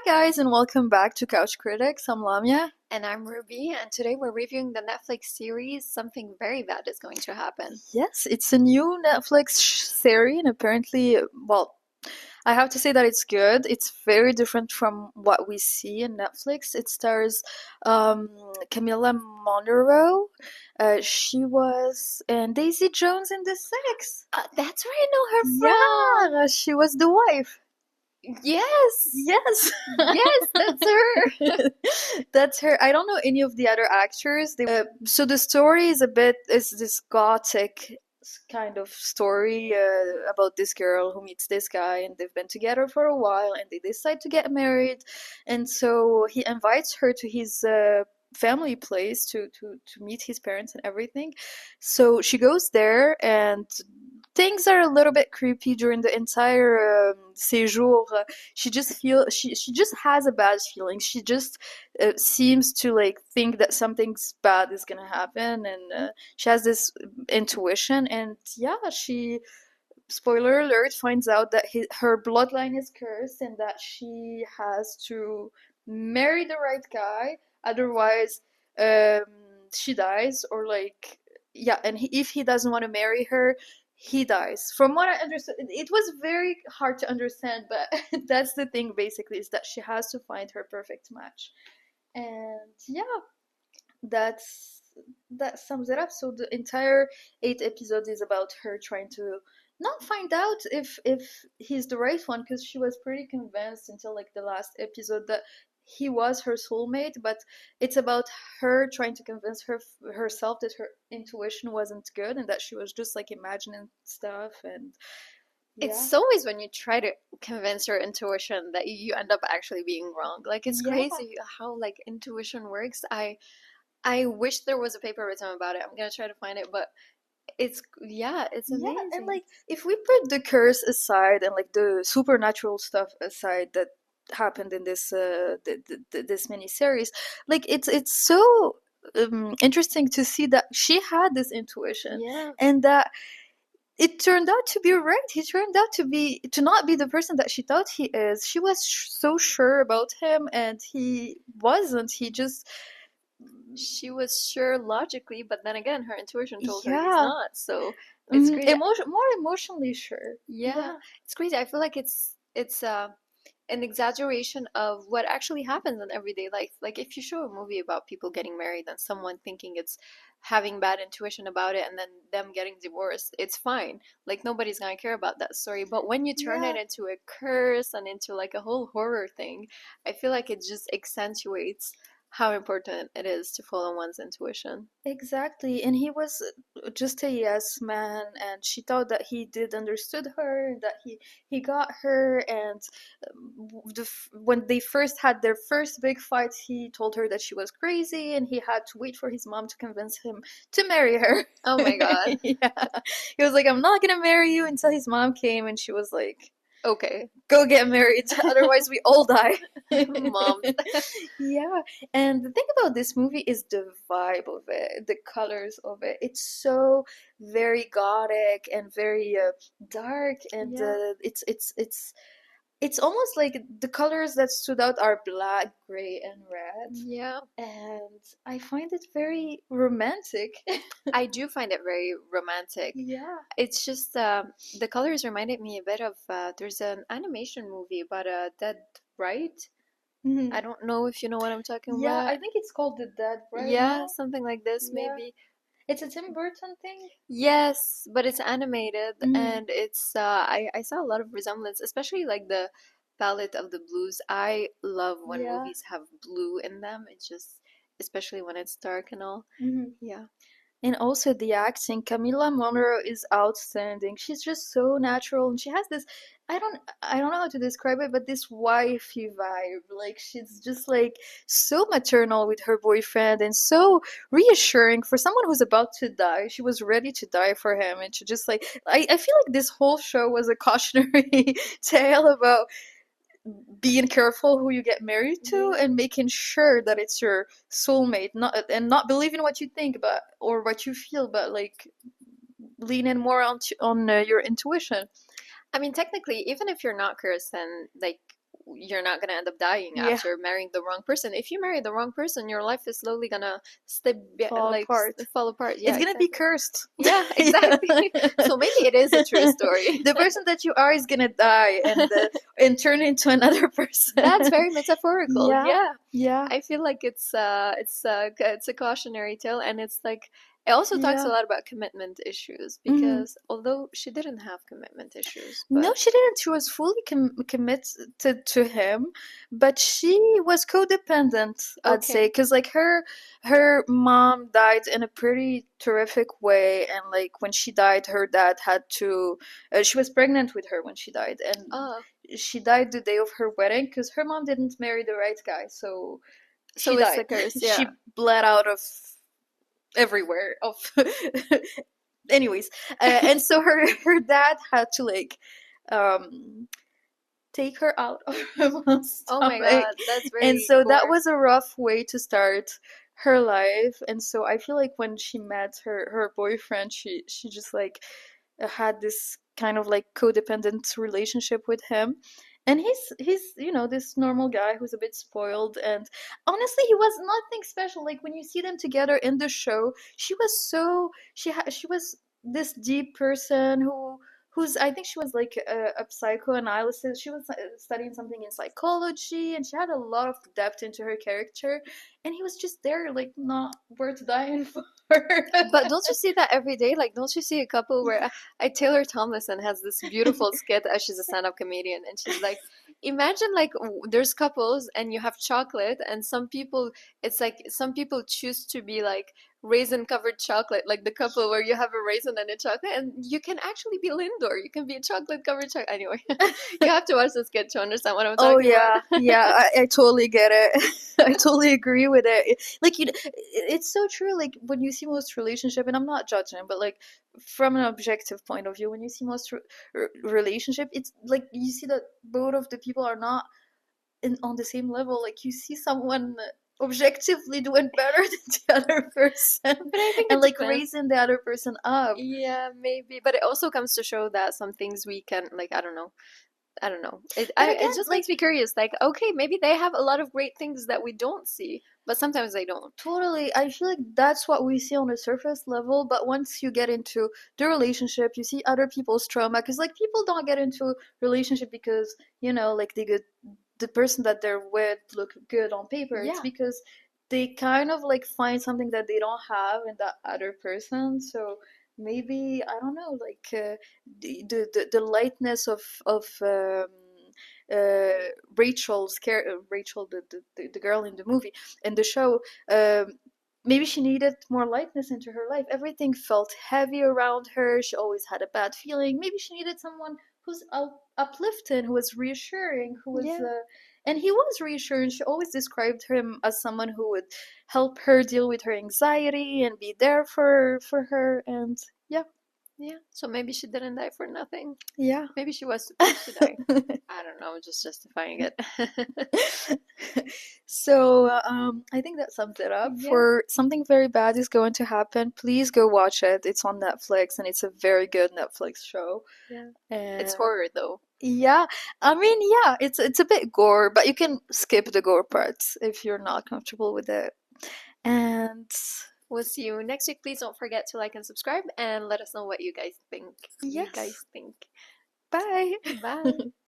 guys, and welcome back to Couch Critics. I'm Lamia. And I'm Ruby, and today we're reviewing the Netflix series Something Very Bad is Going to Happen. Yes, it's a new Netflix series, and apparently, well, I have to say that it's good. It's very different from what we see in Netflix. It stars um, Camilla Monroe. She was in Daisy Jones and the Six. That's where I know her from. Yeah, she was the wife. Yes. Yes. Yes, that's her. That's her. I don't know any of the other actors. So the story is this gothic kind of story about this girl who meets this guy, and they've been together for a while, and they decide to get married, and so he invites her to his family place to meet his parents and everything. So she goes there, and things are a little bit creepy during the entire séjour. She just has a bad feeling. She just seems to like think that something's bad is gonna happen, and she has this intuition. And yeah, she, spoiler alert, finds out that her bloodline is cursed and that she has to marry the right guy, otherwise um, she dies, or like, yeah, and if he doesn't want to marry her, he dies. From what I understood, it was very hard to understand, but that's the thing basically, is that she has to find her perfect match. And yeah, that's that sums it up. So the entire 8 episodes is about her trying to not find out if he's the right one, because she was pretty convinced until like the last episode that he was her soulmate. But it's about her trying to convince herself that her intuition wasn't good and that she was just like imagining stuff. And yeah. It's always when you try to convince your intuition that you end up actually being wrong. Like, it's Yeah. crazy how like intuition works. I wish there was a paper written about it. I'm gonna try to find it, but it's amazing. Yeah, and like if we put the curse aside and like the supernatural stuff aside that happened in this mini series, like it's so interesting to see that she had this intuition, Yeah. and that it turned out to be right. He turned out to not be the person that she thought he is. She was so sure about him, and he wasn't. He just, She was sure logically, but then again, her intuition told her he's yeah, not. So it's crazy. more emotionally sure. Yeah, it's crazy. I feel like it's an exaggeration of what actually happens in everyday life. Like, if you show a movie about people getting married and someone thinking it's having bad intuition about it and then them getting divorced, it's fine. Like, nobody's gonna care about that story. But when you turn it Yeah. into a curse and into like a whole horror thing, I feel like it just accentuates how important it is to follow one's intuition. Exactly, and he was just a yes man, and she thought that he did understood her, that he got her. And when they first had their first big fight, he told her that she was crazy, and he had to wait for his mom to convince him to marry her. Oh my God. Yeah, he was like, "I'm not gonna marry you," until his mom came, and she was like, Okay. "Go get married, otherwise we all die." Mom. Yeah, and the thing about this movie is the vibe of it, the colors of it. It's so very gothic and very dark, and Yeah. it's almost like the colors that stood out are black, gray, and red. Yeah. And I find it very romantic. I do find it very romantic. Yeah. It's just the colors reminded me a bit of there's an animation movie about a dead right. Mhm. I don't know if you know what I'm talking Yeah, about. I think it's called The Dead, right? Yeah, No? something like this Yeah. maybe. It's a Tim Burton thing. Yes, but it's animated Mhm. and it's I saw a lot of resemblance, especially like the palette of the blues. I love when Yeah. movies have blue in them. It's just especially when it's dark and all. Mhm. Yeah. And also the acting, Camila Monroe is outstanding. She's just so natural, and she has this, I don't know how to describe it, but this wifey vibe. Like, she's just like so maternal with her boyfriend, and so reassuring for someone who's about to die. She was ready to die for him, and she just like, I feel like this whole show was a cautionary tale about being careful who you get married to, Yeah. and making sure that it's your soulmate, not believing what you think but or what you feel, but like leaning more on your intuition. I mean, technically, even if you're not cursed, then like you're not gonna end up dying Yeah, after marrying the wrong person. If you marry the wrong person, your life is slowly gonna step fall apart. fall apart. It's Yeah, gonna be exactly. cursed. Yeah, Yeah. exactly. So maybe it is a true story. The person that you are is gonna die and turn into another person. That's very metaphorical. Yeah, Yeah. yeah, I feel like it's a cautionary tale, and it's like it also talks a yeah. lot about commitment issues Mhm. because although she didn't have commitment issues, No, but she didn't. She was fully committed to him, but she was codependent, I'd say, okay. because like her mom died in a pretty terrific way, and like when she died, her dad had to. She was pregnant with her when she died, and Oh, she died the day of her wedding because her mom didn't marry the right guy, so she so it's died. a curse. She Yeah. bled out of everywhere of anyways, and so her dad had to like um take her out of her mom's Oh my stomach, God, that's and very so that gore. was a rough way to start her life. And so I feel like when she met her boyfriend, she just like had this kind of like codependent relationship with him. And he's this normal guy who's a bit spoiled, and honestly he was nothing special. Like when you see them together in the show, she was this deep person who's I think she was like a psychoanalyst. She was studying something in psychology, and she had a lot of depth into her character, and he was just there like not worth dying for. But don't you see that every day? Like, don't you see a couple where Taylor Tomlinson has this beautiful skit as she's a stand-up comedian, and she's like, imagine like there's couples and you have chocolate, and some people, it's like some people choose to be like raisin covered chocolate, like the couple where you have a raisin and a chocolate, and you can actually be Lindor. You can be a chocolate covered chocolate. Anyway, you have to watch this skit to understand what I'm Oh talking about. yeah, yeah, I totally get it. I totally agree with it. Like it's so true. Like when you see most relationship, and I'm not judging, but like from an objective point of view, when you see most relationship, it's like you see that both of the people are not on the same level. Like you see someone objectively doing better than the other person, But I think and it like depends. raising the other person up. Yeah, maybe. But it also comes to show that some things we can, like, I don't know. I don't know. But It again, just like makes me curious. Like, okay, maybe they have a lot of great things that we don't see, but sometimes they don't. totally, I feel like that's what we see on the surface level, but once you get into the relationship, you see other people's trauma. Because, like, people don't get into relationship because, like, the person that they're with look good on paper. It's Yeah. because they kind of, like, find something that they don't have in that other person. So maybe, I don't know, like, the lightness of Rachel, the girl in the movie, in the show, maybe she needed more lightness into her life. Everything felt heavy around her. She always had a bad feeling. Maybe she needed someone who's uplifting, who was reassuring, who was Yeah. and he was reassuring. She always described him as someone who would help her deal with her anxiety and be there for her. And yeah, Yeah. So maybe she didn't die for nothing. yeah. Maybe she was supposed to die. I don't know, just justifying it. So I think that sums it up. Yeah. For something very bad is going to happen, please go watch it. It's on Netflix, and it's a very good Netflix show. Yeah. It's And horror though. yeah, I mean, yeah, it's a bit gore, but you can skip the gore parts if you're not comfortable with it. And We'll see you next week. Please don't forget to like and subscribe and let us know what you guys think. You yes, guys think. bye. Bye.